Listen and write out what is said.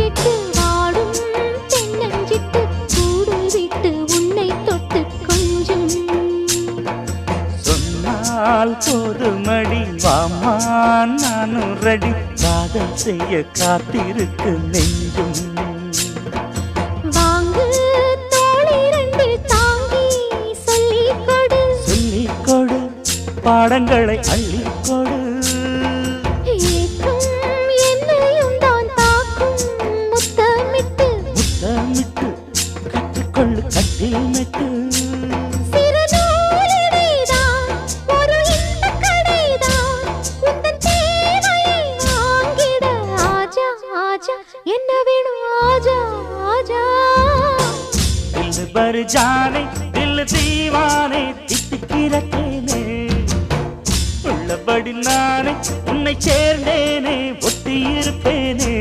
கேட்டு வாடும் தென்னஞ்சிட்டு கூடு விட்டு உன்னை தொட்டு கொஞ்சம் சொன்னால் போதுமடி வாமா நானும் ரெடி காதல் செய்ய காத்திருக்கு நெஞ்சும் வாங்கு தோழி ரெண்டு தாங்கி சொல்லிக் கொடு சொல்லிக் கொடு பாடங்களை அள்ளிக் கொடு ஏக்கம் என்னையும் தான் தாக்கும் முத்தமிட்டு முத்தமிட்டு கற்றுக்கொள்ளு கட்டில் மெட்டு சிறு நூலிடைதான் ஒரு இன்பக் கடைதான் உந்தன் தேவையை வாங்கிட ஆஜா ஆஜா என்ன வேணும் ஆஜா ஆஜா दिल भर जाने दिल दीवाने தித்திக்கிற தேனே உள்ளபடி நானே உன்னை சேர்ந்தேனே ஒட்டி இருப்பேனே